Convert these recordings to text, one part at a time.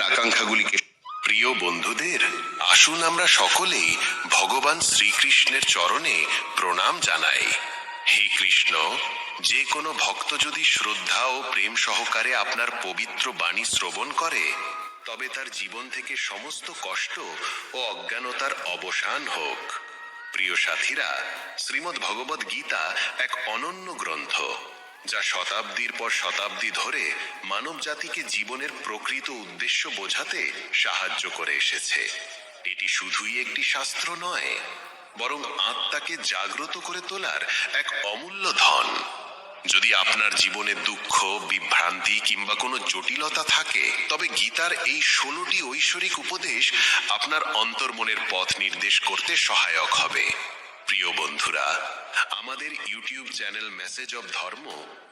আকাঙ্ক্ষাগুলিকে। প্রিয় বন্ধুদের, আসুন আমরা সকলেই ভগবান শ্রীকৃষ্ণের চরণে প্রণাম জানাই। হে কৃষ্ণ, যে কোনো ভক্ত যদি শ্রদ্ধা ও প্রেম সহকারে আপনার পবিত্র বাণী শ্রবণ করে, তবে তার জীবন থেকে সমস্ত কষ্ট ও অজ্ঞানতার অবসান হোক। প্রিয় সাথীরা, শ্রীমদ্ ভগবদ গীতা এক অনন্য গ্রন্থ, যা শতাব্দীর পর শতাব্দী ধরে মানব জাতিকে জীবনের প্রকৃত উদ্দেশ্য বোঝাতে সাহায্য করে এসেছে। এটি শুধুই একটি শাস্ত্র নয়, বরং আত্মাকে জাগ্রত করে তোলার এক অমূল্য ধন। যদি আপনার জীবনে দুঃখ, বিভ্রান্তি কিংবা কোনো জটিলতা থাকে, তবে গীতার এই 16টি ঐশ্বরিক উপদেশ আপনার অন্তর্মনের পথ নির্দেশ করতে সহায়ক হবে। প্রিয় বন্ধুরা, আমাদের ইউটিউব চ্যানেল মেসেজ অব ধর্ম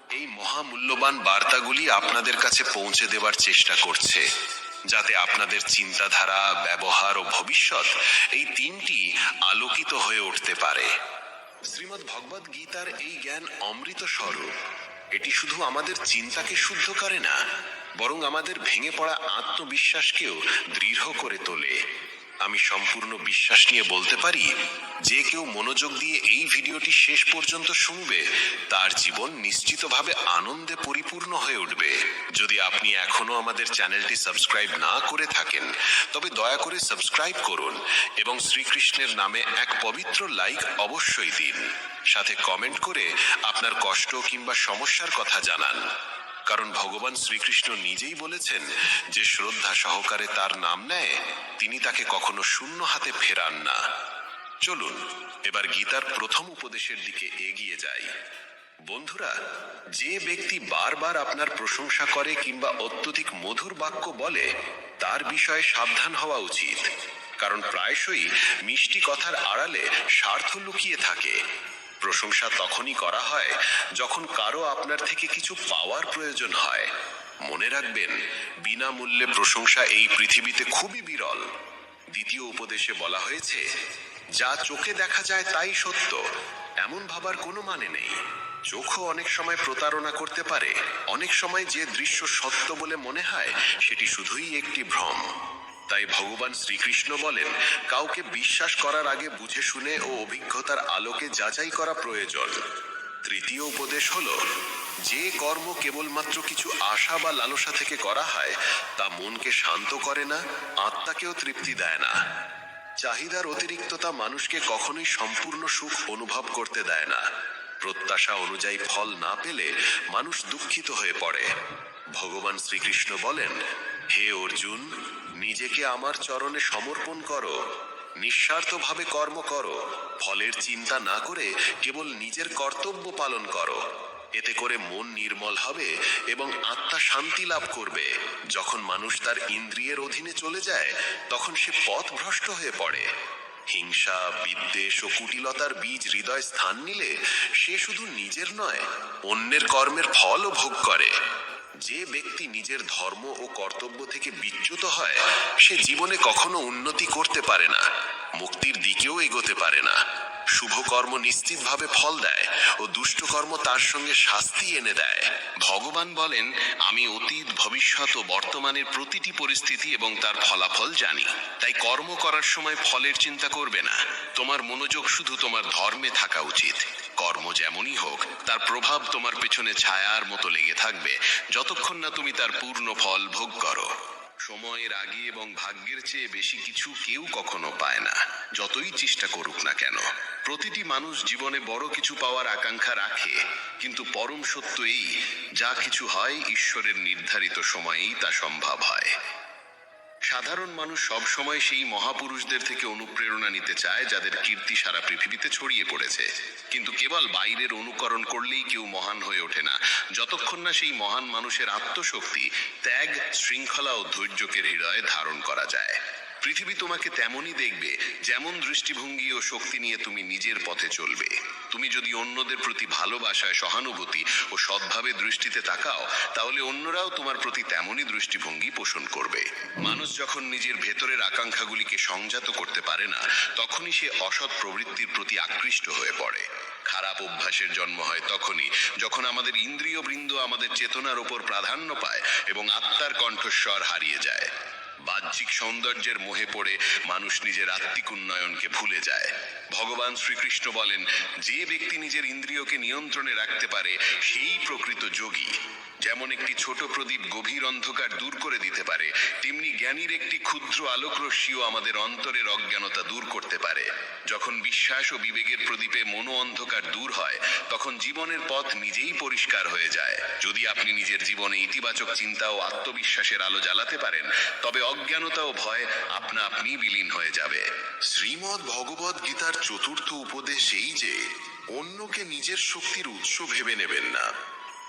এই মহামূল্যবান বার্তাগুলি আপনাদের কাছে পৌঁছে দেওয়ার চেষ্টা করছে, যাতে আপনাদের চিন্তাধারা, ব্যবহার ও ভবিষ্যৎ এই তিনটি আলোকিত হয়ে উঠতে পারে। শ্রীমদ্ ভগবদ গীতার এই জ্ঞান অমৃত স্বরূপ। এটি শুধু আমাদের চিন্তাকে শুদ্ধ করে না, বরং আমাদের ভেঙে পড়া আত্মবিশ্বাসকেও দৃঢ় করে তোলে। আমি সম্পূর্ণ বিশ্বাস নিয়ে বলতে পারি, যে কেউ মনোযোগ দিয়ে এই ভিডিওটি শেষ পর্যন্ত শুনবে, তার জীবন নিশ্চিতভাবে আনন্দে পরিপূর্ণ হয়ে উঠবে। যদি আপনি এখনো আমাদের চ্যানেলটি সাবস্ক্রাইব না করে থাকেন, তবে দয়া করে সাবস্ক্রাইব করুন এবং শ্রীকৃষ্ণের নামে এক পবিত্র লাইক অবশ্যই দিন। সাথে কমেন্ট করে আপনার কষ্ট কিংবা সমস্যার কথা জানান। কারণ ভগবান শ্রীকৃষ্ণ নিজেই বলেছেন, যে শ্রদ্ধা সহকারে তার নাম নেয়, তিনি তাকে কখনো শূন্য হাতে ফেরান না। চলুন এবার গীতার প্রথম উপদেশের দিকে এগিয়ে যাই। বন্ধুরা, যে ব্যক্তি বারবার আপনার প্রশংসা করে কিংবা অত্যধিক মধুর বাক্য বলে, তার বিষয়ে সাবধান হওয়া উচিত। কারণ প্রায়শই মিষ্টি কথার আড়ালে স্বার্থ লুকিয়ে থাকে। প্রশংসা তখনই করা হয় যখন কারো আপনার থেকে কিছু পাওয়ার প্রয়োজন হয়। মনে রাখবেন, বিনামূল্যে প্রশংসা এই পৃথিবীতে খুবই বিরল। দ্বিতীয় উপদেশে বলা হয়েছে, যা চোখে দেখা যায় তাই সত্য, এমন ভাবার কোনো মানে নেই। চোখও অনেক সময় প্রতারণা করতে পারে। অনেক সময় যে দৃশ্য সত্য বলে মনে হয়, সেটি শুধুই একটি ভ্রম। তাই ভগবান শ্রীকৃষ্ণ বলেন, কাউকে বিশ্বাস করার আগে বুঝে শুনে ও অভিজ্ঞতার আলোকে যাচাই করা প্রয়োজন। তৃতীয় উপদেশ হলো, যে কর্ম কেবলমাত্র কিছু আশা বা লালসা থেকে করা হয়, তা মনকে শান্ত করে না, আত্মাকেও তৃপ্তি দেয় না। চাহিদার অতিরিক্ততা মানুষকে কখনোই সম্পূর্ণ সুখ অনুভব করতে দেয় না। প্রত্যাশা অনুযায়ী ফল না পেলে মানুষ দুঃখিত হয়ে পড়ে। ভগবান শ্রীকৃষ্ণ বলেন, হে অর্জুন, নিজেকে আমার চরণে সমর্পণ করো, নিঃস্বার্থভাবে কর্ম করো, ফলের চিন্তা না করে কেবল নিজের কর্তব্য পালন করো। এতে করে মন নির্মল হবে এবং আত্মা শান্তি লাভ করবে। যখন মানুষ তার ইন্দ্রিয়ের অধীনে চলে যায়, তখন সে পথভ্রষ্ট হয়ে পড়ে। হিংসা, বিদ্বেষ ও কুটিলতার বীজ হৃদয় স্থান নিলে সে শুধু নিজের নয়, অন্যের কর্মের ফলও ভোগ করে। যে ব্যক্তি নিজের ধর্ম ও কর্তব্য থেকে বিচ্যুত হয়, সে জীবনে কখনো উন্নতি করতে পারে না, মুক্তির দিকেও এগোতে পারে না। শুভ কর্ম নিশ্চিতভাবে ফল দেয় ও দুষ্ট কর্ম তার সঙ্গে শাস্তি এনে দেয়। ভগবান বলেন, আমি অতীত, ভবিষ্যৎ ও বর্তমানের প্রতিটি পরিস্থিতি এবং তার ফলাফল জানি। তাই কর্ম করার সময় ফলের চিন্তা করবে না। তোমার মনোযোগ শুধু তোমার ধর্মে থাকা উচিত। কর্ম যেমনই হোক, তার প্রভাব তোমার পেছনে ছায়ার মতো লেগে থাকবে, যতক্ষণ না তুমি তার পূর্ণ ফল ভোগ করো। সময়ের আগে এবং ভাগ্যের চেয়ে বেশি কিছু কেউ কখনো পায় না, যতই চেষ্টা করুক না কেন। প্রতিটি মানুষ জীবনে বড় কিছু পাওয়ার আকাঙ্ক্ষা রাখে, কিন্তু পরম সত্য এই, যা কিছু হয় ঈশ্বরের নির্ধারিত সময়েই তা সম্ভব হয়। সাধারণ মানুষ সব সময় সেই মহাপুরুষদের থেকে অনুপ্রেরণা নিতে চায়, যাদের কীর্তি সারা পৃথিবীতে ছড়িয়ে পড়েছে। কিন্তু কেবল বাইরের অনুকরণ করলেই কেউ মহান হয়ে ওঠে না, যতক্ষণ না সেই মহান মানুষের আত্মশক্তি, ত্যাগ, শৃঙ্খলা ও ধৈর্যকে হৃদয়ে ধারণ করা যায়। পৃথিবী তোমাকে তেমনই দেখবে, যেমন দৃষ্টিভঙ্গি ও শক্তি নিয়ে তুমি নিজের পথে চলবে। তুমি যদি অন্যদের প্রতি ভালোবাসায়, সহানুভূতি ও সৎভাবে দৃষ্টিতে তাকাও, তাহলে অন্যরাও তোমার প্রতি তেমনই দৃষ্টিভঙ্গি পোষণ করবে। মানুষ যখন নিজের ভেতরের আকাঙ্ক্ষাগুলিকে সংযত করতে পারে না, তখনই সে অসৎ প্রবৃত্তির প্রতি আকৃষ্ট হয়ে পড়ে। খারাপ অভ্যাসের জন্ম হয় তখনই, যখন আমাদের ইন্দ্রিয় বৃন্দ আমাদের চেতনার উপর প্রাধান্য পায় এবং আত্মার কণ্ঠস্বর হারিয়ে যায়। বাহ্যিক সৌন্দর্যের মোহে পড়ে মানুষ নিজের আত্মিক উন্নয়নকে ভুলে যায়। ভগবান শ্রীকৃষ্ণ বলেন, যে ব্যক্তি নিজের ইন্দ্রিয়কে নিয়ন্ত্রণে রাখতে পারে সেই প্রকৃত যোগী। যেমন একটি ছোট প্রদীপ গভীর অন্ধকার দূর করে দিতে পারে, তেমনি জ্ঞানীর একটি ক্ষুদ্র আলোকরশ্মিও আমাদের অন্তরের অজ্ঞানতা দূর করতে পারে। যখন বিশ্বাস ও বিবেকের প্রদীপে মনো অন্ধকার দূর হয়, তখন জীবনের পথ নিজেই পরিষ্কার হয়ে যায়। যদি আপনি নিজের জীবনে ইতিবাচক চিন্তা ও আত্মবিশ্বাসের আলো জ্বালাতে পারেন, তবে অজ্ঞানতা ও ভয় আপনা আপনি বিলীন হয়ে যাবে। শ্রীমদ্ ভগবদ গীতার চতুর্থ উপদেশ এই যে অন্যকে নিজের শক্তির উৎস ভেবে নেবেন না।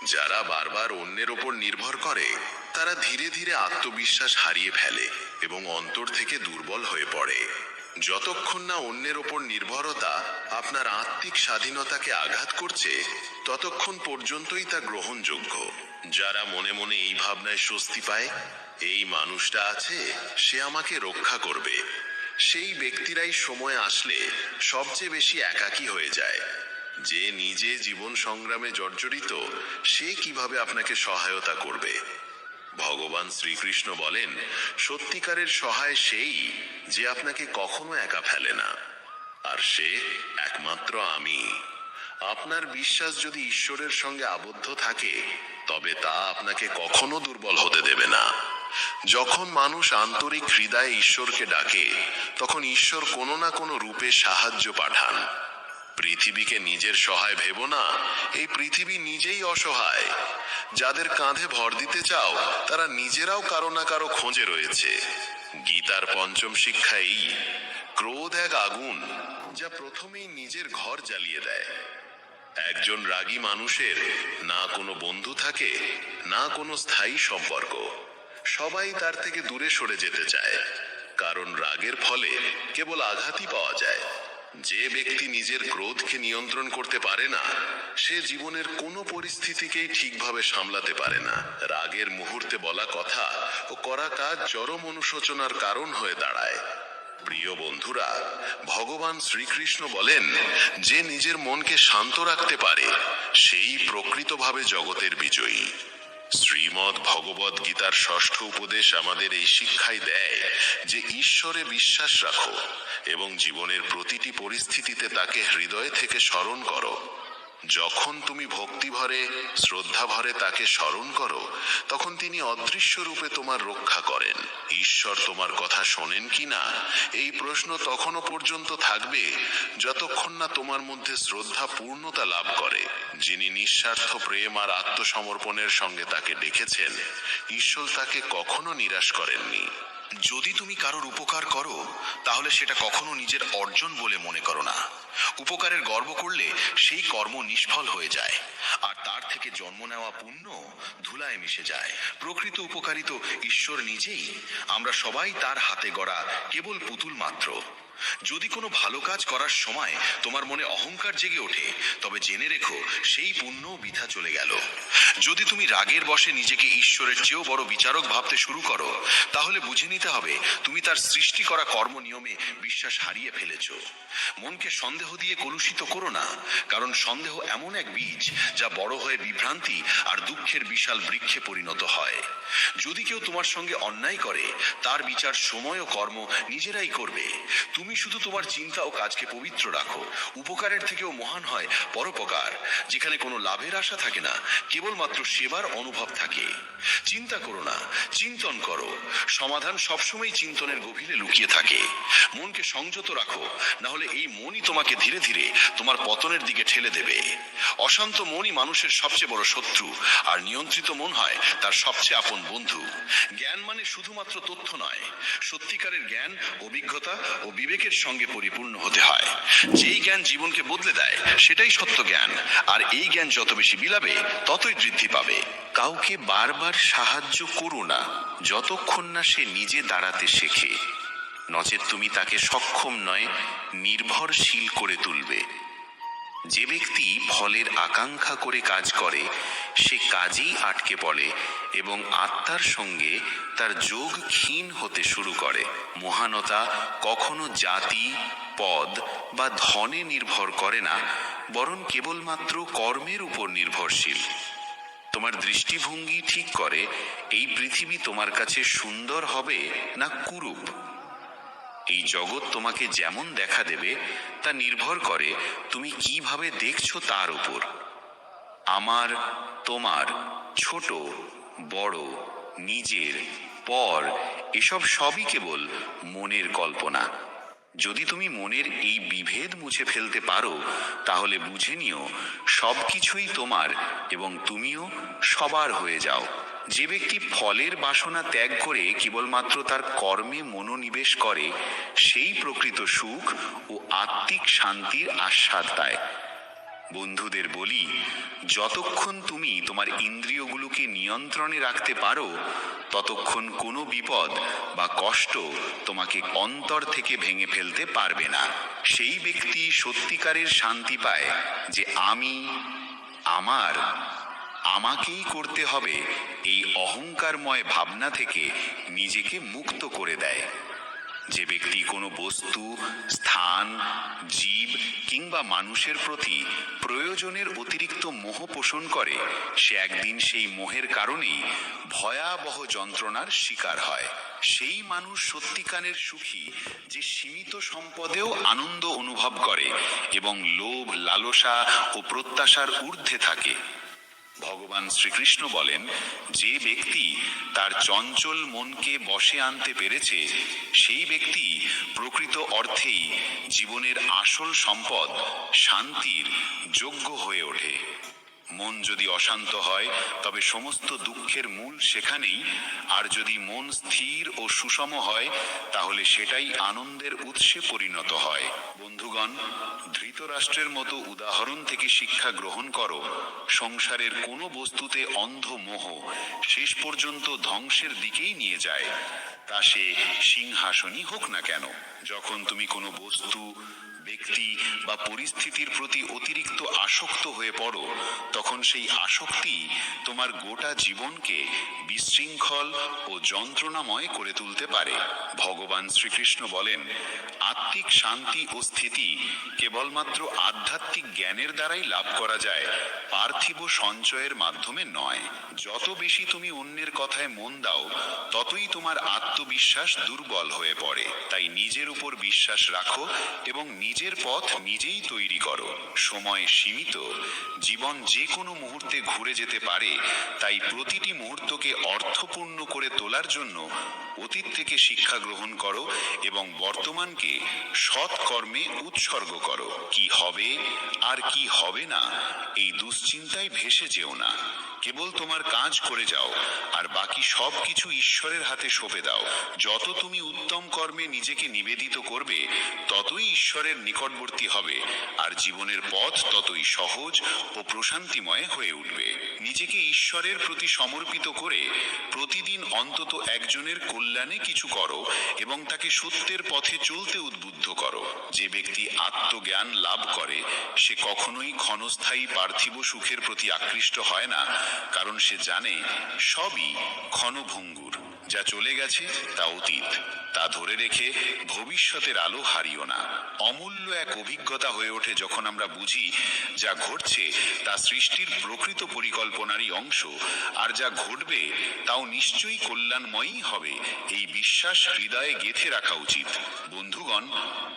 যারা বারবার অন্যের ওপর নির্ভর করে তারা ধীরে ধীরে আত্মবিশ্বাস হারিয়ে ফেলে এবং অন্তর থেকে দুর্বল হয়ে পড়ে। যতক্ষণ না অন্যের ওপর নির্ভরতা আপনার আত্মিক স্বাধীনতাকে আঘাত করছে, ততক্ষণ পর্যন্তই তা গ্রহণযোগ্য। যারা মনে মনে এই ভাবনায় স্বস্তি পায়, এই মানুষটা আছে, সে আমাকে রক্ষা করবে, সেই ব্যক্তিরাই সময় আসলে সবচেয়ে বেশি একাকী হয়ে যায়। যে নিজে জীবন সংগ্রামে জর্জরিত, সে কিভাবে আপনাকে সহায়তা করবে? ভগবান শ্রীকৃষ্ণ বলেন, সত্যিকারের সহায় সেই যে আপনাকে কখনো একা ফেলে না, আর সে একমাত্র আমি। আপনার বিশ্বাস যদি ঈশ্বরের সঙ্গে আবদ্ধ থাকে, তবে তা আপনাকে কখনো দুর্বল হতে দেবে না। যখন মানুষ আন্তরিক হৃদয়ে ঈশ্বরকে ডাকে, তখন ঈশ্বর কোনো না কোনো রূপে সাহায্য পাঠান। পৃথিবীকে নিজের সহায় ভেবো না, এই পৃথিবী নিজেই অসহায়। যাদের কাঁধে ভর দিতে চাও, তারা নিজেরাও কারো না কারো খোঁজে রয়েছে। গীতার পঞ্চম শিক্ষা এই, ক্রোধ এক আগুন যা প্রথমেই নিজের ঘর জ্বালিয়ে দেয়। একজন রাগী মানুষের না কোনো বন্ধু থাকে, না কোনো স্থায়ী সম্পর্ক। সবাই তার থেকে দূরে সরে যেতে চায়, কারণ রাগের ফলে কেবল আঘাতই পাওয়া যায়। যে ব্যক্তি নিজের ক্রোধকে নিয়ন্ত্রণ করতে পারে না, সে জীবনের কোনো পরিস্থিতিকেই ঠিকভাবে সামলাতে পারে না। রাগের মুহূর্তে বলা কথা ও করা কাজ চরম অনুশোচনার কারণ হয়ে দাঁড়ায়। প্রিয় বন্ধুরা, ভগবান শ্রীকৃষ্ণ বলেন, যে নিজের মনকে শান্ত রাখতে পারে সেই প্রকৃতভাবে জগতের বিজয়ী। শ্রীমদ্ ভগবদ গীতার ষষ্ঠ উপদেশ আমাদের এই শিক্ষাই দেয় যে ঈশ্বরে বিশ্বাস রাখো এবং জীবনের প্রতিটি পরিস্থিতিতে তাকে হৃদয় থেকে স্মরণ করো। যখন তুমি ভক্তি ভরে, শ্রদ্ধা ভরে তাকে স্মরণ করো, তখন তিনি অদৃশ্য রূপে তোমার রক্ষা করেন। ঈশ্বর তোমার কথা শোনেন কিনা এই প্রশ্ন তখনও পর্যন্ত থাকবে যতক্ষণ না তোমার মধ্যে শ্রদ্ধা পূর্ণতা লাভ করে। যিনি নিঃস্বার্থ প্রেম আর আত্মসমর্পণের সঙ্গে তাকে ডেকেছেন, ঈশ্বর তাকে কখনো নিরাশ করেননি। যদি তুমি কারোর উপকার করো, তাহলে সেটা কখনো নিজের অর্জন বলে মনে করো না। উপকারের গর্ব করলে সেই কর্ম নিষ্ফল হয়ে যায়, আর তার থেকে জন্ম নেওয়া পুণ্য ধুলায় মিশে যায়। প্রকৃত উপকারী তো ঈশ্বর নিজেই। আমরা সবাই তার হাতে গড়া কেবল পুতুল মাত্র। যদি কোনো ভালো কাজ করার সময় তোমার মনে অহংকার জেগে ওঠে, তবে জেনে রেখো সেই পুণ্য বৃথা চলে গেল। যদি তুমি রাগের বশে নিজেকে ঈশ্বরের চেয়েও বড় বিচারক ভাবতে শুরু করো, তাহলে বুঝে নিতে হবে তুমি তার সৃষ্টি করা কর্ম নিয়মে বিশ্বাস হারিয়ে ফেলেছ। মনকে সন্দেহ দিয়ে কলুষিত করো না, কারণ সন্দেহ এমন এক বীজ যা বড় হয়ে বিভ্রান্তি আর দুঃখের বিশাল বৃক্ষে পরিণত হয়। যদি কেউ তোমার সঙ্গে অন্যায় করে, তার বিচার সময় ও কর্ম নিজেরাই করবে। তুমি শুধু তোমার চিন্তা ও কাজকে পবিত্র রাখো। উপকারের থেকেও মহান হয় পরোপকার, যেখানে কোনো লাভের আশা থাকে না, কেবলমাত্র সেবার অনুভব থাকে। চিন্তা করো না, চিন্তন করো। সমাধান সবসময় চিন্তনের গভীরে লুকিয়ে থাকে। মনকে সংযত রাখো, না হলে এই মনই তোমাকে ধীরে ধীরে তোমার পতনের দিকে ঠেলে দেবে। অশান্ত মনই মানুষের সবচেয়ে বড় শত্রু, আর নিয়ন্ত্রিত মন হয় তার সবচেয়ে আপন বন্ধু। জ্ঞান মানে শুধুমাত্র তথ্য নয়, সত্যিকারের জ্ঞান অভিজ্ঞতা ও বিবেকের সঙ্গে পরিপূর্ণ হতে হয়। যেই জ্ঞান জীবনকে বদলে দেয়, সেটাই সত্য জ্ঞান। আর এই জ্ঞান যত বেশি বিলাবে, ততই বৃদ্ধি পাবে। কাউকে বারবার সাহায্য করো না যতক্ষণ না সে নিজে দাঁড়াতে শেখে, নচেৎ তুমি তাকে সক্ষম নয়, নির্ভরশীল করে তুলবে। যে ব্যক্তি ফলের আকাঙ্ক্ষা করে কাজ করে, সে কাজেই আটকে পড়ে এবং আত্মার সঙ্গে তার যোগ ক্ষীণ হতে শুরু করে। মহানতা কখনো জাতি, পদ বা ধনে নির্ভর করে না, বরং কেবলমাত্র কর্মের উপর নির্ভরশীল। তোমার দৃষ্টিভঙ্গি ঠিক করে এই পৃথিবী তোমার কাছে সুন্দর হবে না কুরূপ। এই জগৎ তোমাকে যেমন দেখা দেবে তা নির্ভর করে তুমি কিভাবে দেখছো তার উপর। আমার, তোমার, ছোট বড়, নিজের, পর, এসব সবই কেবল মনের কল্পনা। যদি তুমি মনের এই বিভেদ মুছে ফেলতে পারো তাহলে বুঝে নিও সবকিছুই তোমার এবং তুমিও সবার হয়ে যাও। যে ব্যক্তি ফলের বাসনা ত্যাগ করে কেবলমাত্র তার কর্মে মনোনিবেশ করে সেই প্রকৃত সুখ ও আত্মিক শান্তির আস্বাদ পায়। বন্ধুদের বলি, যতক্ষণ তুমি তোমার ইন্দ্রিয়গুলোকে নিয়ন্ত্রণে রাখতে পারো ততক্ষণ কোনো বিপদ বা কষ্ট তোমাকে অন্তর থেকে ভেঙে ফেলতে পারবে না। সেই ব্যক্তি সত্যিকারের শান্তি পায় যে আমি, আমার, আমাকেই করতে হবে এই অহংকারময় ভাবনা থেকে নিজেকে মুক্ত করে দেয়। যে ব্যক্তি কোনো বস্তু, স্থান, জীব কিংবা মানুষের প্রতি প্রয়োজনের অতিরিক্ত মোহ পোষণ করে সে একদিন সেই মোহের কারণেই ভয়াবহ যন্ত্রণার শিকার হয়। সেই মানুষ সত্যিকারের সুখী যে সীমিত সম্পদেও আনন্দ অনুভব করে এবং লোভ, লালসা ও প্রত্যাশার ঊর্ধ্বে থাকে। ভগবান শ্রীকৃষ্ণ বলেন, যে ব্যক্তি তার চঞ্চল মনকে বশে আনতে পেরেছে সেই ব্যক্তি প্রকৃত অর্থেই জীবনের আসল সম্পদ শান্তির যোগ্য হয়ে ওঠে। মন যদি অশান্ত হয় তবে সমস্ত দুঃখের মূল সেখানেই, আর যদি মন স্থির ও সুষম হয় তাহলে সেটাই আনন্দের উৎসে পরিণত হয়। বন্ধুগণ, ধৃতরাষ্ট্রের মতো উদাহরণ থেকে শিক্ষা গ্রহণ করো। সংসারের কোনো বস্তুতে অন্ধ মোহ শেষ পর্যন্ত ধ্বংসের দিকেই নিয়ে যায়, তা সে সিংহাসনই হোক না কেন। যখন তুমি কোনো বস্তু, ব্যক্তি বা পরিস্থিতির প্রতি অতিরিক্ত আসক্ত হয়ে পড়ো তখন সেই আসক্তি তোমার গোটা জীবনকে বিশৃঙ্খল ও যন্ত্রণাময় করে তুলতে পারে। ভগবান শ্রীকৃষ্ণ বলেন, আত্মিক শান্তি ও স্থিতি কেবলমাত্র আধ্যাত্মিক জ্ঞানের দ্বারাই লাভ করা যায়, পার্থিব সঞ্চয়ের মাধ্যমে নয়। যত বেশি তুমি অন্যের কথায় মন দাও ততই তোমার আত্মবিশ্বাস দুর্বল হয়ে পড়ে। তাই নিজের উপর বিশ্বাস রাখো এবং নিজের পথ নিজেই তৈরি করো। সময় সীমিত, জীবন যে কোনো মুহূর্তে ঘুরে যেতে পারে, তাই প্রতিটি মুহূর্তকে অর্থপূর্ণ করে তোলার জন্য অতীত থেকে শিক্ষা গ্রহণ করো এবং বর্তমানকে সৎ কর্মে উৎসর্গ করো। কি হবে আর কি হবে না এই দুশ্চিন্তায় ভেসে যেও না। কেবল তোমার কাজ করে যাও আর বাকি সব কিছু ঈশ্বরের হাতে সঁপে দাও। যত তুমি উত্তম কর্মে নিজেকে নিবেদিত করবে ততই ঈশ্বরের নিকটবর্তী হবে আর জীবনের পথ ততই সহজ ও প্রশান্তিময় হয়ে উঠবে। নিজেকে ঈশ্বরের প্রতি সমর্পিত করে প্রতিদিন অন্তত একজনের কল্যাণে কিছু করো এবং তাকে সত্যের পথে চলতে উদ্বুদ্ধ করো। যে ব্যক্তি আত্মজ্ঞান লাভ করে সে কখনোই ক্ষণস্থায়ী পার্থিব সুখের প্রতি আকৃষ্ট হয় না, কারণ সে জানে সবই ক্ষণভঙ্গুর। যা চলে গেছে তা অতীত, তা ধরে রেখে ভবিষ্যতের আলো হারিও না। অমূল্য এক অভিজ্ঞতা হয়ে ওঠে যখন আমরা বুঝি যা ঘটছে তা সৃষ্টির প্রকৃত পরিকল্পনারই অংশ, আর যা ঘটবে তাও নিশ্চয়ই কল্যাণময়ই হবে। এই বিশ্বাস হৃদয়ে গেঁথে রাখা উচিত। বন্ধুগণ,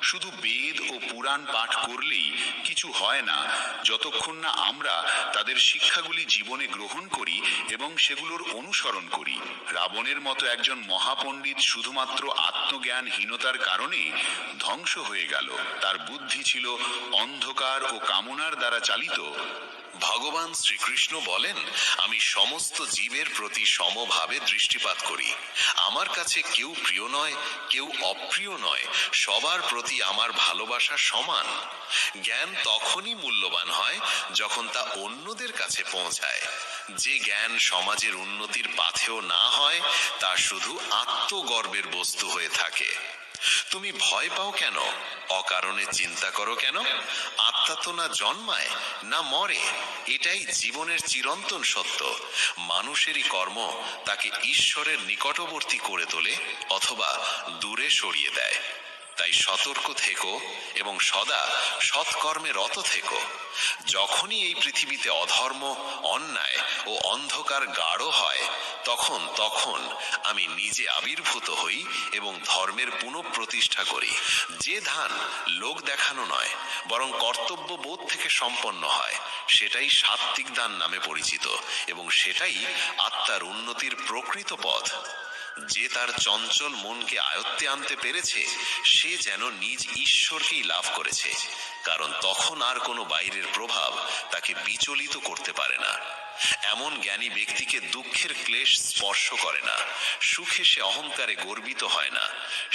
শুধু বেদ ও পুরাণ পাঠ করলেই কিছু হয় না যতক্ষণ না আমরা তাদের শিক্ষাগুলি জীবনে গ্রহণ করি এবং সেগুলোর অনুসরণ করি। রাবণের মতো একজন মহাপণ্ডিত শুধুমাত্র আত্মজ্ঞানহীনতার কারণে ধ্বংস হয়ে গেল। তার বুদ্ধি ছিল অন্ধকার ও কামনার দ্বারা চালিত। ভগবান শ্রীকৃষ্ণ বলেন, আমি সমস্ত জীবের প্রতি সমভাবে দৃষ্টিপাত করি। আমার কাছে কেউ প্রিয় নয়, কেউ অপ্রিয় নয়, সবার প্রতি আমার ভালোবাসা সমান। জ্ঞান তখনই মূল্যবান হয় যখন তা অন্যদের কাছে পৌঁছায়। যে জ্ঞান সমাজের উন্নতির পাথেও না হয় তা শুধু আত্মগর্বের বস্তু হয়ে থাকে। তুমি ভয় পাও কেন? অকারণে চিন্তা করো কেন? আত্মা তো না জন্মায় না মরে, এটাই জীবনের চিরন্তন সত্য। মানুষেরই কর্ম তাকে ঈশ্বরের নিকটবর্তী করে তোলে অথবা দূরে সরিয়ে দেয়। তাই সতর্ক থেকো এবং সদা সৎকর্মে রত থেকো। যখনই এই পৃথিবীতে অধর্ম, অন্যায় ও অন্ধকার গাঢ় হয়, তখন তখন আমি নিজে আবির্ভূত হই এবং ধর্মের পুনঃপ্রতিষ্ঠা করি। যে ধান লোক দেখানো নয়, বরং কর্তব্য বোধ থেকে সম্পন্ন হয়, সেটাই সাত্ত্বিক দান নামে পরিচিত, এবং সেটাই আত্মার উন্নতির প্রকৃত পথ। যে তার চঞ্চল মনকে আয়ত্তে আনতে পেরেছে, সে যেন নিজ ঈশ্বরকেই লাভ করেছে, কারণ তখন আর কোনো বাইরের প্রভাব তাকে বিচলিত করতে পারে না। এমন জ্ঞানী ব্যক্তিকে দুঃখের ক্লেশ স্পর্শ করে না, সুখে সে অহংকারে গর্বিত হয় না,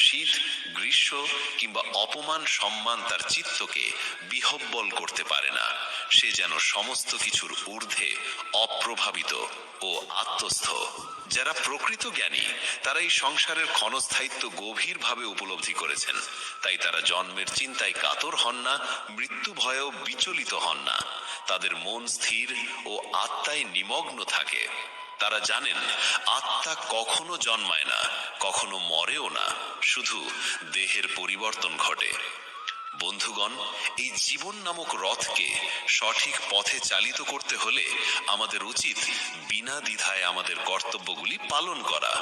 শীত, গ্রীষ্ম কিংবা অপমান সম্মান তার চিত্তকে বিহব্বল করতে পারে না। সে যেন সমস্ত কিছুর ঊর্ধ্বে অপ্রভাবিত ও আত্মস্থ। যারা প্রকৃত জ্ঞানী, তারা এই সংসারের ক্ষণস্থায়িত্ব গভীরভাবে উপলব্ধি করেছেন, তাই তারা জন্মের চিন্তায় কাতর হন না, মৃত্যু ভয়েও বিচলিত হন না। তাদের মন স্থির ও আত্মায় নিমগ্ন থাকে। তারা জানেন আত্মা কখনো জন্মায় না, কখনো মরেও না, শুধু দেহের পরিবর্তন ঘটে। বন্ধুগণ, এই জীবন নামক রথকে সঠিক পথে চালিত করতে হলে আমাদের উচিত বিনা দ্বিধায় আমাদের কর্তব্যগুলি পালন করা।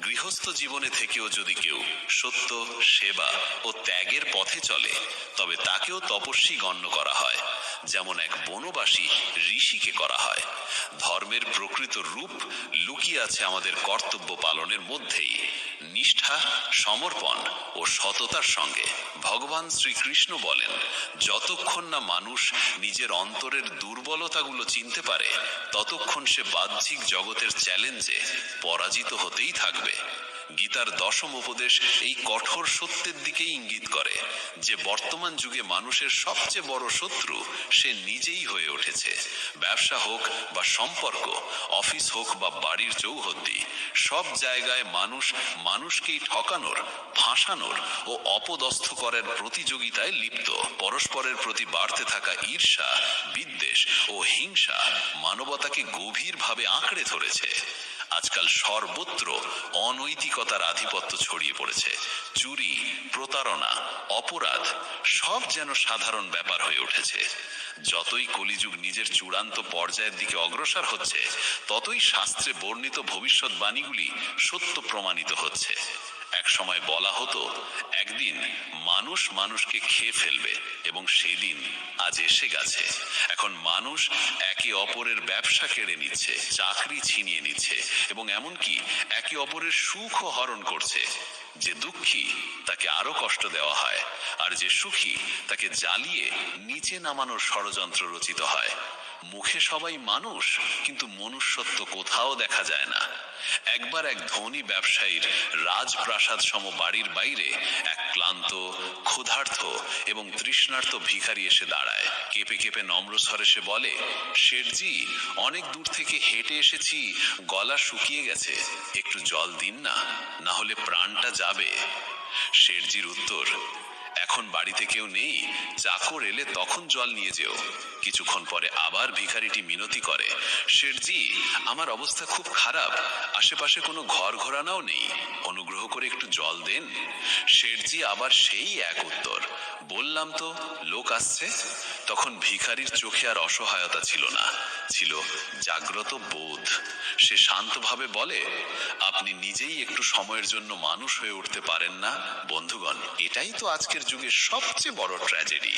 গৃহস্থ জীবনে থেকেও যদি কেউ সত্য, সেবা ও ত্যাগের পথে চলে, তবে তাকেও তপস্বী গণ্য করা হয়, যেমন এক বনবাসী ঋষিকে করা হয়। ধর্মের প্রকৃত রূপ লুকিয়ে আছে আমাদের কর্তব্য পালনের মধ্যেই, নিষ্ঠা, সমর্পণ ও সততার সঙ্গে। ভগবান শ্রীকৃষ্ণ বলেন, যতক্ষণ না মানুষ নিজের অন্তরের দুর্বলতাগুলো চিনতে পারে, ততক্ষণ সে বাহ্যিক জগতের চ্যালেঞ্জে পরাজিত হতেই থাকবে। গীতার দশম উপদেশ এই কঠোর সত্যের দিকেই ইঙ্গিত করে যে বর্তমান যুগে মানুষের সবচেয়ে বড় শত্রু সে নিজেই হয়ে উঠেছে। ব্যবসা হোক বা সম্পর্ক, অফিস হোক বা বাড়ির চৌহদ্দি, সব জায়গায় মানুষ মানুষকেই ঠকানোর, ফাঁসানোর ও অপদস্থ করার প্রতিযোগিতায় লিপ্ত। পরস্পরের প্রতি বাড়তে থাকা ঈর্ষা, বিদ্বেষ ও হিংসা মানবতাকে গভীরভাবে আঁকড়ে ধরেছে। আজকাল সর্বত্র অনৈতিকতার আধিপত্য ছড়িয়ে পড়েছে। চুরি, প্রতারণা, অপরাধ সব যেন সাধারণ ব্যাপার হয়ে উঠেছে। যতই কলিযুগ নিজের চূড়ান্ত পর্যায়ের দিকে অগ্রসর হচ্ছে, ততই শাস্ত্রে বর্ণিত ভবিষ্যৎবাণীগুলি সত্য প্রমাণিত হচ্ছে। এক সময় বলা হতো, একদিন মানুষ মানুষকে খেয়ে ফেলবে, এবং সেদিন আজ এসে গেছে। এখন মানুষ একে অপরের ব্যবসা কেড়ে নিচ্ছে, চাকরি ছিনিয়ে নিচ্ছে, এবং এমনকি একে অপরের সুখও হরণ করছে। যে দুঃখী তাকে আরো কষ্ট দেওয়া হয়, আর যে সুখী তাকে জ্বালিয়ে নিচে নামানোর ষড়যন্ত্র রচিত হয়। মুখে সবাই মানুষ, কিন্তু মনুষ্যত্ব কোথাও দেখা যায় না। একবার এক ধনী ব্যবসায়ীর রাজপ্রাসাদ সম বাড়ির বাইরে এক ক্লান্ত, ক্ষুধার্ত এবং তৃষ্ণার্ত ভিখারি এসে দাঁড়ায়। কেঁপে কেঁপে নম্র স্বরে সে বলে, শেঠজি, অনেক দূর থেকে হেঁটে এসেছি, গলা শুকিয়ে গেছে, একটু জল দিন না, না হলে প্রাণটা যাবে। শেঠজির উত্তর, এখন বাড়িতে কেউ নেই, চাকর এলে তখন জল নিয়ে যেও। কিছুক্ষণ পরে আবার ভিখারিটি মিনতি করে, শেঠজি, আমার অবস্থা খুব খারাপ, আশেপাশে কোনো ঘর ঘোরানাও নেই, অনুগ্রহ করে একটু জল দেন। শেঠজি আবার সেই এক উত্তর, বললাম তো লোক আসছে। তখন ভিখারির চোখে আর অসহায়তা ছিল না, ছিল জাগ্রত বোধ। সে শান্তভাবে বলে, আপনি নিজেই একটু সময়ের জন্য মানুষ হয়ে উঠতে পারেন না? বন্ধুগণ, এটাই তো আজকের যুগের সবচেয়ে বড় ট্র্যাজেডি।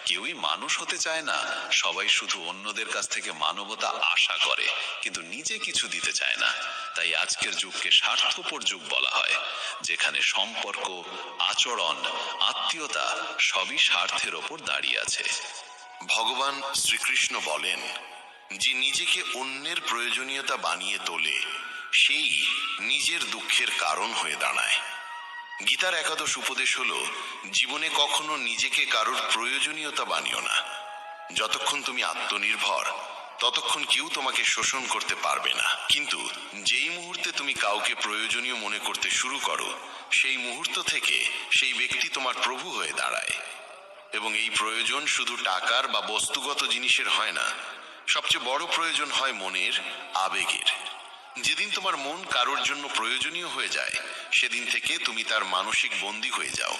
কেউই মানুষ হতে চায় না, সবাই শুধু অন্যদের কাছ থেকে মানবতা আশা করে, কিন্তু নিজে কিছু দিতে চায় না। তাই আজকের যুগকে স্বার্থপর যুগ বলা হয়, যেখানে সম্পর্ক, আচরণ, আত্মীয়তা সবই স্বার্থের ওপর দাঁড়িয়ে আছে। ভগবান শ্রীকৃষ্ণ বলেন, যে নিজেকে অন্যের প্রয়োজনীয়তা বানিয়ে তোলে, সেই নিজের দুঃখের কারণ হয়ে দাঁড়ায়। গীতার একাদশ উপদেশ হলো, জীবনে কখনো নিজেকে কারোর প্রয়োজনীয়তা বানিও না। যতক্ষণ তুমি আত্মনির্ভর, ততক্ষণ কেউ তোমাকে শোষণ করতে পারবে না। কিন্তু যেই মুহূর্তে তুমি কাউকে প্রয়োজনীয় মনে করতে শুরু করো, সেই মুহূর্ত থেকে সেই ব্যক্তি তোমার প্রভু হয়ে দাঁড়ায়। এবং এই প্রয়োজন শুধু টাকার বা বস্তুগত জিনিসের হয় না, সবচেয়ে বড় প্রয়োজন হয় মনের, আবেগের। যেদিন তোমার মন কারোর জন্য প্রয়োজনীয় হয়ে যায়, সেদিন থেকে তুমি তার মানসিক বন্দী হয়ে যাও।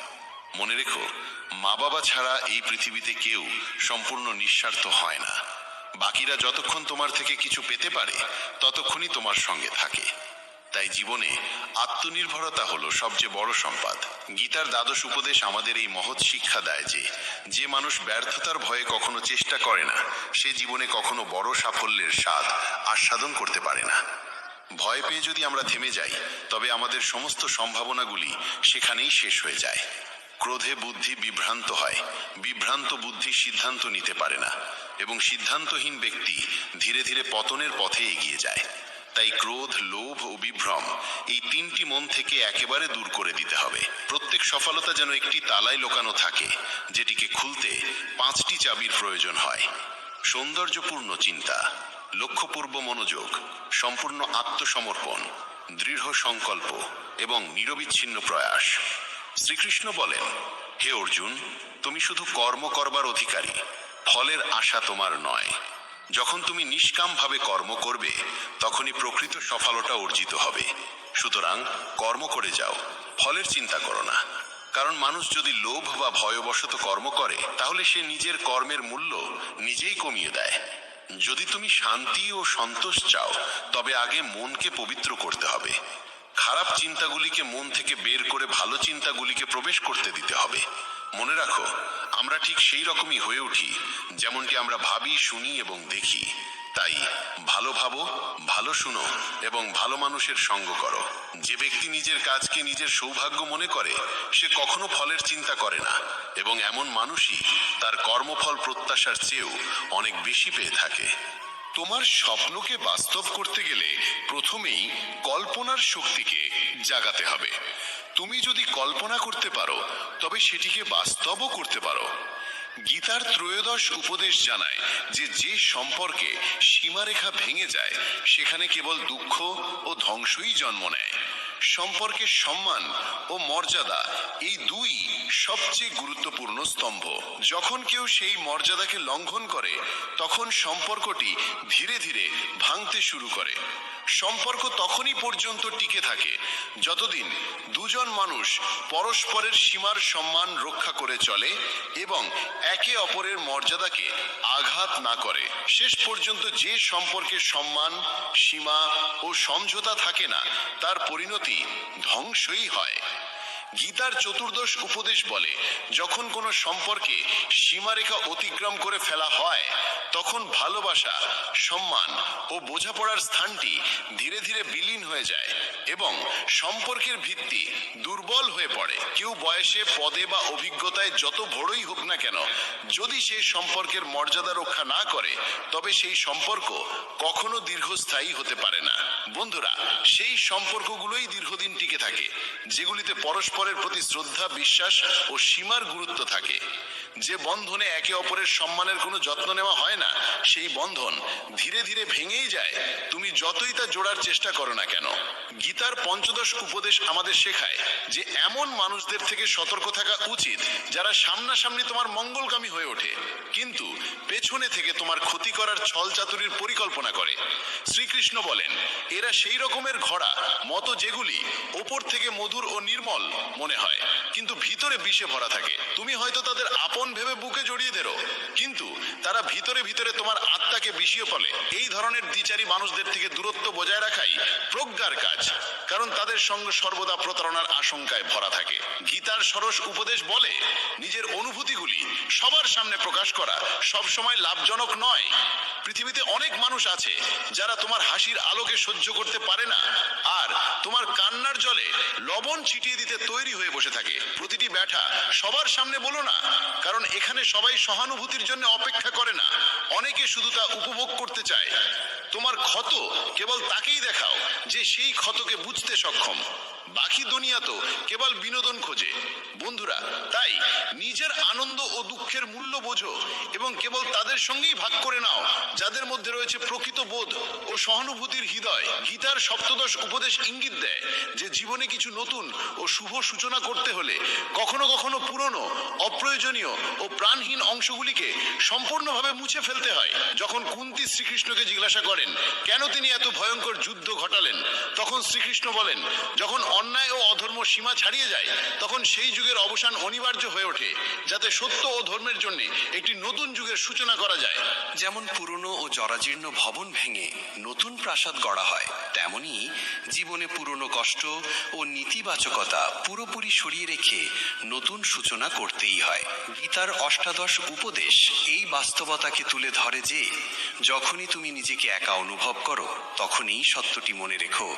মনে রেখো, মা বাবা ছাড়া এই পৃথিবীতে কেউ সম্পূর্ণ নিঃস্বার্থ হয় না। বাকিরা যতক্ষণ তোমার থেকে কিছু পেতে পারে ততক্ষণই তোমার সঙ্গে থাকে। তাই জীবনে আত্মনির্ভরতা হলো সবচেয়ে বড় সম্পদ। গীতার দ্বাদশ উপদেশ আমাদের এই মহৎ শিক্ষা দেয় যে মানুষ ব্যর্থতার ভয়ে কখনো চেষ্টা করে না, সে জীবনে কখনো বড় সাফল্যের স্বাদ আস্বাদন করতে পারে না। ভয় পেয়ে যদি আমরা থেমে যাই, তবে আমাদের সমস্ত সম্ভাবনাগুলি সেখানেই শেষ হয়ে যায়। ক্রোধে বুদ্ধি বিভ্রান্ত হয়, বিভ্রান্ত বুদ্ধি সিদ্ধান্ত নিতে পারে না, এবং সিদ্ধান্তহীন ব্যক্তি ধীরে ধীরে পতনের পথে এগিয়ে যায়। তাই ক্রোধ, লোভ ও বিভ্রম এই তিনটি মন থেকে একেবারে দূর করে দিতে হবে। প্রত্যেক সফলতা যেন একটি তালায় লোকানো থাকে, যেটিকে খুলতে 5টি চাবির প্রয়োজন হয়। সৌন্দর্যপূর্ণ চিন্তা, লক্ষ্যপূর্ব মনোযোগ, সম্পূর্ণ আত্মসমর্পণ, দৃঢ় সংকল্প এবং নিরবিচ্ছিন্ন প্রয়াস। শ্রীকৃষ্ণ বলেন, হে অর্জুন, তুমি শুধু কর্ম করবার অধিকারী, ফলের আশা তোমার নয়। যখন তুমি নিষ্কামভাবে কর্ম করবে, তখনই প্রকৃত সফলতা অর্জিত হবে। সুতরাং কর্ম করে যাও, ফলের চিন্তা করো না। কারণ মানুষ যদি লোভ বা ভয়বশত কর্ম করে, তাহলে সে নিজের কর্মের মূল্য নিজেই কমিয়ে দেয়। যদি তুমি শান্তি ও সন্তোষ চাও, তবে আগে মনকে পবিত্র করতে হবে। খারাপ চিন্তাগুলিকে মন থেকে বের করে ভালো চিন্তাগুলিকে প্রবেশ করতে দিতে হবে। মনে রাখো, আমরা ঠিক সেই রকমই হয়ে উঠি যেমনটি আমরা ভাবি, শুনি এবং দেখি। তাই ভালো ভাবো, ভালো শুনো এবং ভালো মানুষের সঙ্গ করো। যে ব্যক্তি নিজের কাজকে নিজের সৌভাগ্য মনে করে, সে কখনো ফলের চিন্তা করে না, এবং এমন মানুষই তার কর্মফল প্রত্যাশার চেয়েও অনেক বেশি পেয়ে থাকে। তোমার স্বপ্নকে বাস্তব করতে গেলে প্রথমেই কল্পনার শক্তিকে জাগাতে হবে। তুমি যদি কল্পনা করতে পারো, তবে সেটিকে বাস্তবও করতে পারো। গীতার ত্রয়োদশ উপদেশ জানায় যে সম্পর্কে সীমারেখা ভেঙে যায়, সেখানে কেবল দুঃখ ও ধ্বংসই জন্ম নেয়। সম্পর্কের সম্মান ও মর্যাদা এই দুই সবচেয়ে গুরুত্বপূর্ণ স্তম্ভ। যখন কেউ সেই মর্যাদাকে লঙ্ঘন করে, তখন সম্পর্কটি ধীরে ধীরে ভাঙতে শুরু করে। সম্পর্ক তখনই পর্যন্ত টিকে থাকে যতদিন দুজন মানুষ পরস্পরের সীমার সম্মান রক্ষা করে চলে এবং একে অপরের মর্যাদাকে আঘাত না করে। শেষ পর্যন্ত যে সম্পর্কে সম্মান, সীমা ও সমঝোতা থাকে না, তার পরিণতি ধ্বংসই হয়। গীতার চতুর্দশ উপদেশ বলে, যখন কোনো সম্পর্কে সীমারেখা অতিক্রম করে ফেলা হয়, তখন ভালোবাসা, সম্মান ও বোঝাপড়ার স্থানটি ধীরে ধীরে বিলীন হয়ে যায় এবং সম্পর্কের ভিত্তি দুর্বল হয়ে পড়ে। কেউ বয়সে, পদে বা অভিজ্ঞতায় যত বড়ই হোক না কেন, যদি সেই সম্পর্কের মর্যাদা রক্ষা না করে, তবে সেই সম্পর্ক কখনো দীর্ঘস্থায়ী হতে পারে না। বন্ধুরা, সেই সম্পর্কগুলোই দীর্ঘদিন টিকে থাকে যেগুলিতে পরস্পরের প্রতি শ্রদ্ধা, বিশ্বাস ও সীমার গুরুত্ব থাকে। যে বন্ধনে একে অপরের সম্মানের কোনো যত্ন নেওয়া হয় না, সেই বন্ধন ধীরে ধীরে ভেঙেই যায়, তুমি যতই তা জোড়ার চেষ্টা করো না কেন। গীতার পঞ্চদশ উপদেশ আমাদের শেখায় যে এমন মানুষদের থেকে সতর্ক থাকা উচিত যারা সামনাসামনি তোমার মঙ্গলকামী হয়ে ওঠে, কিন্তু পেছনে থেকে তোমার ক্ষতি করার ছল চাতুরির পরিকল্পনা করে। শ্রীকৃষ্ণ বলেন, এরা সেই রকমের ঘোড়া মতো যেগুলি ওপর থেকে মধুর ও নির্মল মনে হয়, কিন্তু ভিতরে বিষে ভরা থাকে। তুমি হয়তো তাদের আপন ভেবে বুকে জড়িয়ে ধরো, কিন্তু তারা ভিতরে ভিতরে তোমার আত্মাকে বিষিয়ে ফেলে। এই ধরনের দ্বিচারী মানুষদের থেকে দূরত্ব বজায় রাখাই প্রজ্ঞার কাজ, কারণ তাদের সঙ্গে সর্বদা প্রতারণার আশঙ্কায় ভরা থাকে। গীতার ষোড়শ উপদেশ বলে, নিজের অনুভূতিগুলি সবার সামনে প্রকাশ করা সবসময় লাভজনক নয়। পৃথিবীতে অনেক মানুষ আছে যারা তোমার হাসির আলোকে সহ্য করতে পারে না, আর তোমার কান্নার জলে লবণ ছিটিয়ে দিতে তৈরি হয়ে বসে থাকে। প্রতিটি ব্যথা সবার সামনে বলো না, কারণ এখানে সবাই সহানুভূতির জন্য অপেক্ষা করে না, অনেকে শুধু তা উপভোগ করতে চায়। তোমার ক্ষত কেবল তাকেই দেখাও যে সেই ক্ষতকে বুঝতে সক্ষম। বাকি দুনিয়া তো কেবল বিনোদন খোঁজে। বন্ধুরা, তাই নিজের আনন্দ ও দুঃখের মূল্য বোঝো এবং কেবল তাদের সঙ্গেই ভাগ করে নাও যাদের মধ্যে রয়েছে প্রকৃত বোধ ও সহানুভূতির হৃদয়। গীতার সপ্তদশ উপদেশ ইঙ্গিত দেয় যে জীবনে কিছু নতুন ও শুভ সূচনা করতে হলে কখনো কখনো পুরনো, অপ্রয়োজনীয় ও প্রাণহীন অংশগুলিকে সম্পূর্ণভাবে মুছে ফেলতে হয়। যখন কুন্তী শ্রীকৃষ্ণকে জিজ্ঞাসা করেন কেন তিনি এত ভয়ঙ্কর যুদ্ধ ঘটালেন, তখন শ্রীকৃষ্ণ বলেন, যখন অন্যায় ও অধর্ম সীমা ছাড়িয়ে যায় তখন সেই যুগের অবসান অনিবার্য হয়ে ওঠে, যাতে সত্য ও ধর্মের জন্য একটি নতুন যুগের সূচনা করা যায়। যেমন পুরনো ও জরাজীর্ণ ভবন ভেঙে নতুন প্রাসাদ গড়া হয়, তেমনি জীবনে পুরনো কষ্ট ও নেতিবাচকতা পুরোপুরি সরিয়ে রেখে নতুন সূচনা করতেই হয়। গীতার অষ্টাদশ উপদেশ এই বাস্তবতাকে তুলে ধরে যে যখনই তুমি নিজেকে একা অনুভব করো তখনই সত্যটি মনে রেখো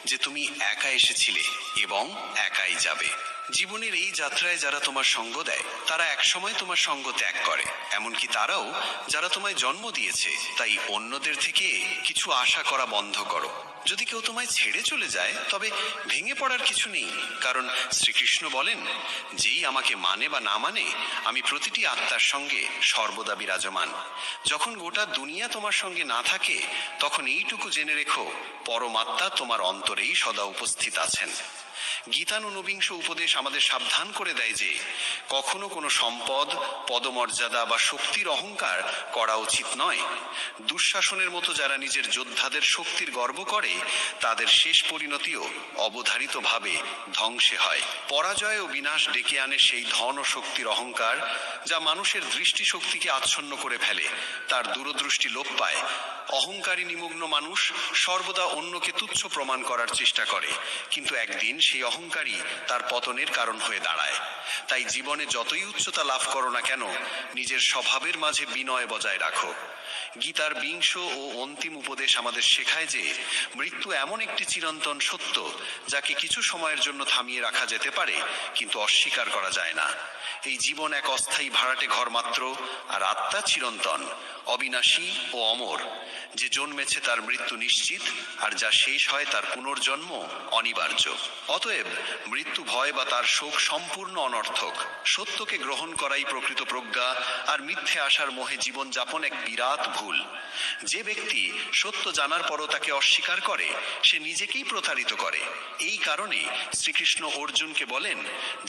যে তুমি একা এসেছিলে এবং একাই যাবে। জীবনের এই যাত্রায় যারা তোমার সঙ্গ দেয় তারা একসময় তোমার সঙ্গ ত্যাগ করে, এমনকি তারাও যারা তোমায় জন্ম দিয়েছে। তাই অন্যদের থেকে কিছু আশা করা বন্ধ করো। যদি কেউ তোমায় ছেড়ে চলে যায় তবে ভেঙে পড়ার কিছু নেই, কারণ শ্রীকৃষ্ণ বলেন, যেই আমাকে মানে বা না মানে আমি প্রতিটি আত্মার সঙ্গে সর্বদা বিরাজমান। যখন গোটা দুনিয়া তোমার সঙ্গে না থাকে তখন এইটুকু জেনে রেখো, পরমাত্মা তোমার অন্তরেই সদা উপস্থিত আছেন। গীতার ঊনবিংশ উপদেশ আমাদের সাবধান করে দেয় যে কখনো কোনো সম্পদ, পদমর্যাদা বা শক্তির অহংকার করা উচিত নয়। দুঃশাসনের মতো যারা নিজের যোদ্ধাদের শক্তির গর্ব করে তাদের শেষ পরিণতিও অবধারিতভাবে ধ্বংসে হয়। পরাজয় ও বিনাশ ডেকে আনে সেই ধন ও শক্তির অহংকার যা মানুষের দৃষ্টিশক্তিকে আচ্ছন্ন করে ফেলে, তার দূরদৃষ্টি লোপ পায়। অহংকারী নিমগ্ন মানুষ সর্বদা অন্যকে তুচ্ছ প্রমাণ করার চেষ্টা করে, কিন্তু একদিন সেই অহংকারী তার পতনের কারণ হয়ে দাঁড়ায়। তাই জীবনে যতই উচ্চতা লাভ করো না কেন, নিজের স্বভাবের মাঝে বিনয় বজায় রাখো। গীতার বিংশ ও অন্তিম উপদেশ আমাদের শেখায় যে মৃত্যু এমন একটি চিরন্তন সত্য যাকে কিছু সময়ের জন্য থামিয়ে রাখা যেতে পারে, কিন্তু অস্বীকার করা যায় না। এই জীবন এক অস্থায়ী ভাড়াটে ঘর মাত্র, আর আত্মা চিরন্তন, অবিনাশী ও অমর। যে জন্মেছে তার মৃত্যু নিশ্চিত, আর যা শেষ হয় তার পুনর্জন্ম অনিবার্য। অতএব মৃত্যু ভয় বা তার শোক সম্পূর্ণ অনর্থক। সত্যকে গ্রহণ করাই প্রকৃত প্রজ্ঞা, আর মিথ্যে আশার মোহে জীবন যাপন এক বিরাট ভুল। যে ব্যক্তি সত্য জানার পরও তাকে অস্বীকার করে সে নিজেকেই প্রতারিত করে। এই কারণে শ্রীকৃষ্ণ অর্জুনকে বলেন,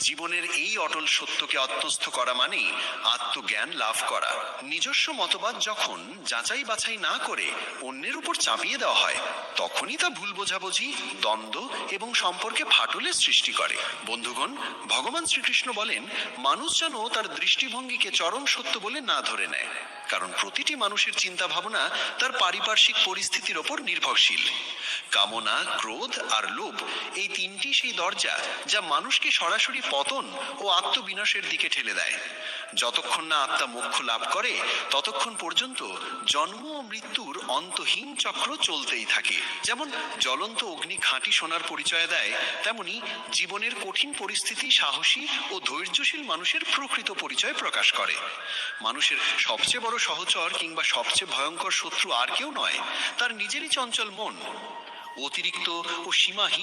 জীবনের এই অটল সত্যকে আত্মস্থ করা মানেই আত্মজ্ঞান লাভ করা। নিজস্ব মতবাদ যখন যাচাই বাছাই না করে অন্যের উপর চাপিয়ে দেওয়া হয় তখনই তা ভুল বোঝাবুঝি, দ্বন্দ্ব এবং সম্পর্কে ফাটলের সৃষ্টি করে। বন্ধুগণ, ভগবান শ্রীকৃষ্ণ বলেন, মানুষ যেন তার দৃষ্টিভঙ্গিকে চরম সত্য বলে না ধরে নেয়, কারণ প্রতিটি মানুষের চিন্তা ভাবনা তার পারিপার্শ্বিক পরিস্থিতির ওপর নির্ভরশীল। কামনা, ক্রোধ আর লোভ এই তিনটি সেই দরজা যা মানুষকে সরাসরি পতন ও আত্মবিনাশের দিকে ঠেলে দেয়। যতক্ষণ না আত্মা মোক্ষ লাভ করে ততক্ষণ পর্যন্ত জন্ম ও মৃত্যুর অন্তহীন চক্র চলতেই থাকে। যেমন জ্বলন্ত অগ্নি খাঁটি সোনার পরিচয় দেয়, তেমনি জীবনের কঠিন পরিস্থিতি সাহসী ও ধৈর্যশীল মানুষের প্রকৃত পরিচয় প্রকাশ করে। মানুষের সবচেয়ে বড় সহচর কিংবা সবচেয়ে ভয়ঙ্কর শত্রু আর কেউ নয়, তার নিজেরই চঞ্চল মন। অতিরিক্ত ও সীমাহীন